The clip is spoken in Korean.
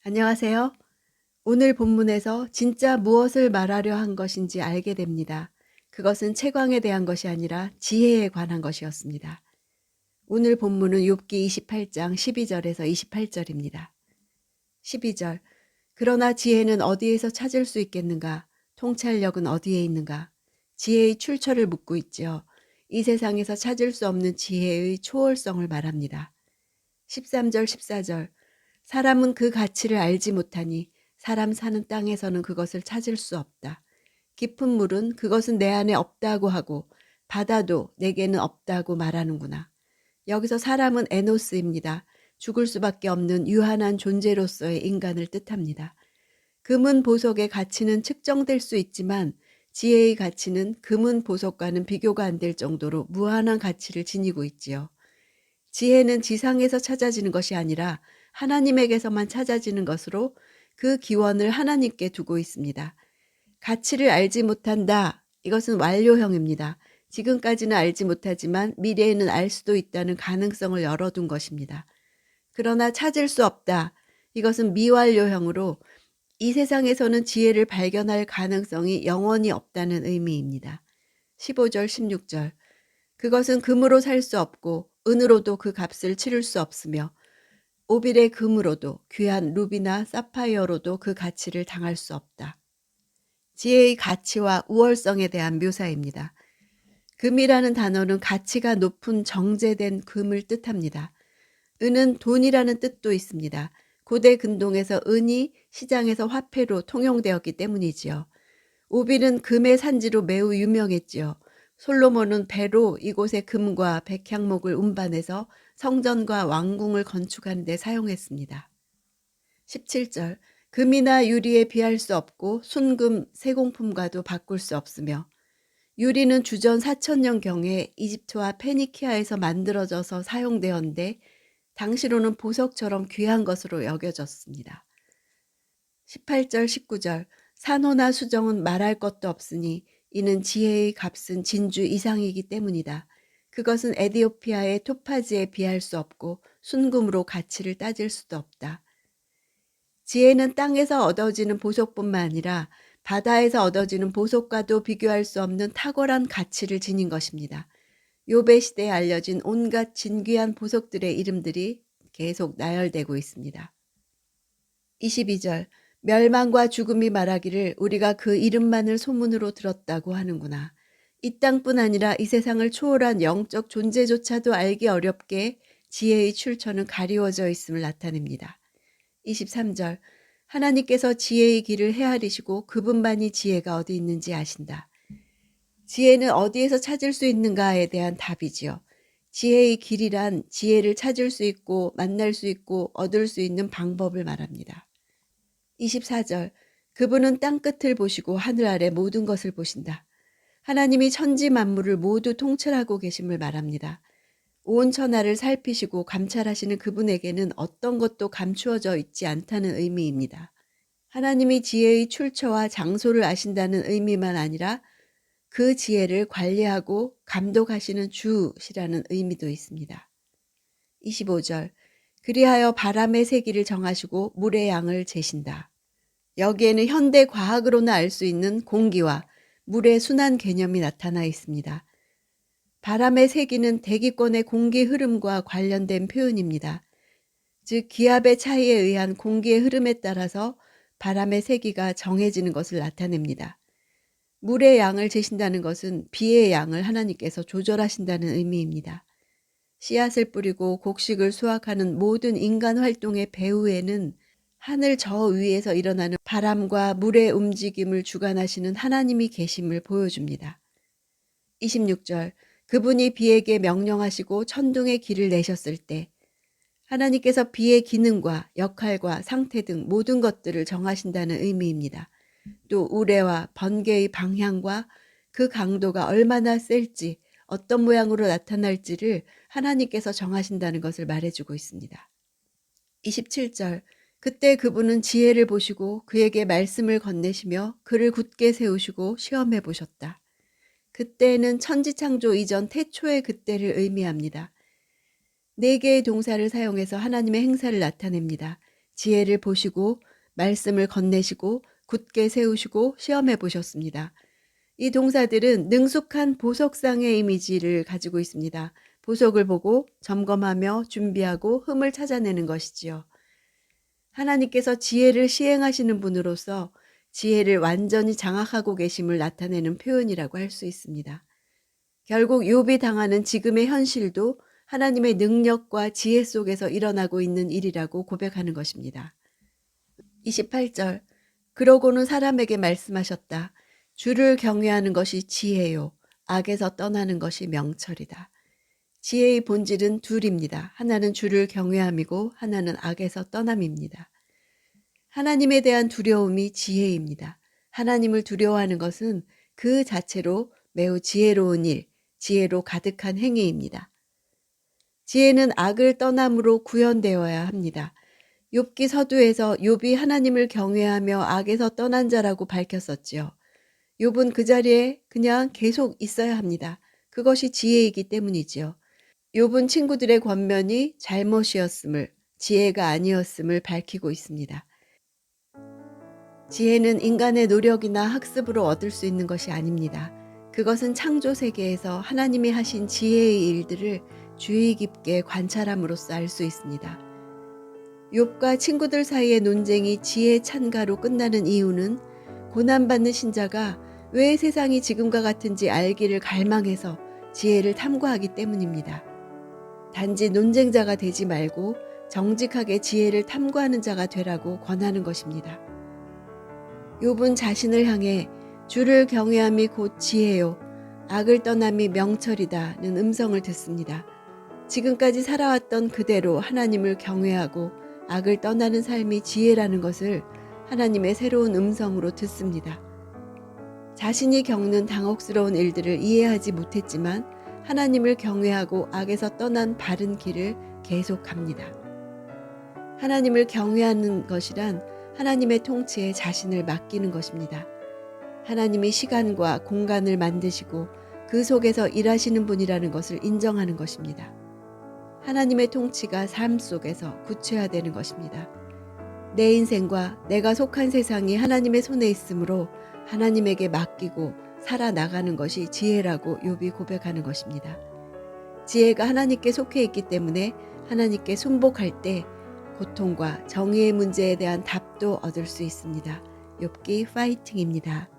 안녕하세요. 오늘 본문에서 진짜 무엇을 말하려 한 것인지 알게 됩니다. 그것은 채광에 대한 것이 아니라 지혜에 관한 것이었습니다. 오늘 본문은 욥기 28장 12절에서 28절입니다. 12절. 그러나 지혜는 어디에서 찾을 수 있겠는가? 통찰력은 어디에 있는가? 지혜의 출처를 묻고 있지요. 이 세상에서 찾을 수 없는 지혜의 초월성을 말합니다. 13절 14절. 사람은 그 가치를 알지 못하니 사람 사는 땅에서는 그것을 찾을 수 없다. 깊은 물은 그것은 내 안에 없다고 하고 바다도 내게는 없다고 말하는구나. 여기서 사람은 에노스입니다. 죽을 수밖에 없는 유한한 존재로서의 인간을 뜻합니다. 금은 보석의 가치는 측정될 수 있지만 지혜의 가치는 금은 보석과는 비교가 안 될 정도로 무한한 가치를 지니고 있지요. 지혜는 지상에서 찾아지는 것이 아니라 하나님에게서만 찾아지는 것으로 그 기원을 하나님께 두고 있습니다. 가치를 알지 못한다. 이것은 완료형입니다. 지금까지는 알지 못하지만 미래에는 알 수도 있다는 가능성을 열어둔 것입니다. 그러나 찾을 수 없다. 이것은 미완료형으로 이 세상에서는 지혜를 발견할 가능성이 영원히 없다는 의미입니다. 15절, 16절. 그것은 금으로 살 수 없고 은으로도 그 값을 치를 수 없으며 오빌의 금으로도 귀한 루비나 사파이어로도 그 가치를 당할 수 없다. 지혜의 가치와 우월성에 대한 묘사입니다. 금이라는 단어는 가치가 높은 정제된 금을 뜻합니다. 은은 돈이라는 뜻도 있습니다. 고대 근동에서 은이 시장에서 화폐로 통용되었기 때문이지요. 오빌은 금의 산지로 매우 유명했지요. 솔로몬은 배로 이곳에 금과 백향목을 운반해서 성전과 왕궁을 건축하는 데 사용했습니다. 17절. 금이나 유리에 비할 수 없고 순금, 세공품과도 바꿀 수 없으며 유리는 주전 4000년경에 이집트와 페니키아에서 만들어져서 사용되었는데 당시로는 보석처럼 귀한 것으로 여겨졌습니다. 18절, 19절. 산호나 수정은 말할 것도 없으니 이는 지혜의 값은 진주 이상이기 때문이다. 그것은 에디오피아의 토파즈에 비할 수 없고 순금으로 가치를 따질 수도 없다. 지혜는 땅에서 얻어지는 보석뿐만 아니라 바다에서 얻어지는 보석과도 비교할 수 없는 탁월한 가치를 지닌 것입니다. 욥의 시대에 알려진 온갖 진귀한 보석들의 이름들이 계속 나열되고 있습니다. 22절. 멸망과 죽음이 말하기를 우리가 그 이름만을 소문으로 들었다고 하는구나. 이 땅뿐 아니라 이 세상을 초월한 영적 존재조차도 알기 어렵게 지혜의 출처는 가리워져 있음을 나타냅니다. 23절. 하나님께서 지혜의 길을 헤아리시고 그분만이 지혜가 어디 있는지 아신다. 지혜는 어디에서 찾을 수 있는가에 대한 답이지요. 지혜의 길이란 지혜를 찾을 수 있고 만날 수 있고 얻을 수 있는 방법을 말합니다. 24절. 그분은 땅끝을 보시고 하늘 아래 모든 것을 보신다. 하나님이 천지 만물을 모두 통찰하고 계심을 말합니다. 온 천하를 살피시고 감찰하시는 그분에게는 어떤 것도 감추어져 있지 않다는 의미입니다. 하나님이 지혜의 출처와 장소를 아신다는 의미만 아니라 그 지혜를 관리하고 감독하시는 주시라는 의미도 있습니다. 25절. 그리하여 바람의 세기를 정하시고 물의 양을 재신다. 여기에는 현대 과학으로나 알 수 있는 공기와 물의 순환 개념이 나타나 있습니다. 바람의 세기는 대기권의 공기 흐름과 관련된 표현입니다. 즉 기압의 차이에 의한 공기의 흐름에 따라서 바람의 세기가 정해지는 것을 나타냅니다. 물의 양을 재신다는 것은 비의 양을 하나님께서 조절하신다는 의미입니다. 씨앗을 뿌리고 곡식을 수확하는 모든 인간 활동의 배후에는 하늘 저 위에서 일어나는 바람과 물의 움직임을 주관하시는 하나님이 계심을 보여줍니다. 26절. 그분이 비에게 명령하시고 천둥의 길을 내셨을 때 하나님께서 비의 기능과 역할과 상태 등 모든 것들을 정하신다는 의미입니다. 또 우레와 번개의 방향과 그 강도가 얼마나 셀지 어떤 모양으로 나타날지를 하나님께서 정하신다는 것을 말해주고 있습니다. 27절. 그때 그분은 지혜를 보시고 그에게 말씀을 건네시며 그를 굳게 세우시고 시험해 보셨다. 그때는 천지창조 이전 태초의 그때를 의미합니다. 4개의 동사를 사용해서 하나님의 행사를 나타냅니다. 지혜를 보시고 말씀을 건네시고 굳게 세우시고 시험해 보셨습니다. 이 동사들은 능숙한 보석상의 이미지를 가지고 있습니다. 보석을 보고 점검하며 준비하고 흠을 찾아내는 것이지요. 하나님께서 지혜를 시행하시는 분으로서 지혜를 완전히 장악하고 계심을 나타내는 표현이라고 할 수 있습니다. 결국 욥이 당하는 지금의 현실도 하나님의 능력과 지혜 속에서 일어나고 있는 일이라고 고백하는 것입니다. 28절 그러고는 사람에게 말씀하셨다. 주를 경외하는 것이 지혜요. 악에서 떠나는 것이 명철이다. 지혜의 본질은 둘입니다. 하나는 주를 경외함이고 하나는 악에서 떠남입니다. 하나님에 대한 두려움이 지혜입니다. 하나님을 두려워하는 것은 그 자체로 매우 지혜로운 일, 지혜로 가득한 행위입니다. 지혜는 악을 떠남으로 구현되어야 합니다. 욥기 서두에서 욥이 하나님을 경외하며 악에서 떠난 자라고 밝혔었지요. 욥은 그 자리에 그냥 계속 있어야 합니다. 그것이 지혜이기 때문이지요. 욥은 친구들의 권면이 잘못이었음을, 지혜가 아니었음을 밝히고 있습니다. 지혜는 인간의 노력이나 학습으로 얻을 수 있는 것이 아닙니다. 그것은 창조 세계에서 하나님이 하신 지혜의 일들을 주의 깊게 관찰함으로써 알 수 있습니다. 욥과 친구들 사이의 논쟁이 지혜 찬가로 끝나는 이유는 고난받는 신자가 왜 세상이 지금과 같은지 알기를 갈망해서 지혜를 탐구하기 때문입니다. 단지 논쟁자가 되지 말고 정직하게 지혜를 탐구하는 자가 되라고 권하는 것입니다. 욥은 자신을 향해 주를 경외함이 곧 지혜요 악을 떠남이 명철이다는 음성을 듣습니다. 지금까지 살아왔던 그대로 하나님을 경외하고 악을 떠나는 삶이 지혜라는 것을 하나님의 새로운 음성으로 듣습니다. 자신이 겪는 당혹스러운 일들을 이해하지 못했지만 하나님을 경외하고 악에서 떠난 바른 길을 계속합니다. 하나님을 경외하는 것이란 하나님의 통치에 자신을 맡기는 것입니다. 하나님이 시간과 공간을 만드시고 그 속에서 일하시는 분이라는 것을 인정하는 것입니다. 하나님의 통치가 삶 속에서 구체화되는 것입니다. 내 인생과 내가 속한 세상이 하나님의 손에 있으므로 하나님에게 맡기고 살아나가는 것이 지혜라고 욥이 고백하는 것입니다. 지혜가 하나님께 속해 있기 때문에 하나님께 순복할 때 고통과 정의의 문제에 대한 답도 얻을 수 있습니다. 욥기 파이팅입니다.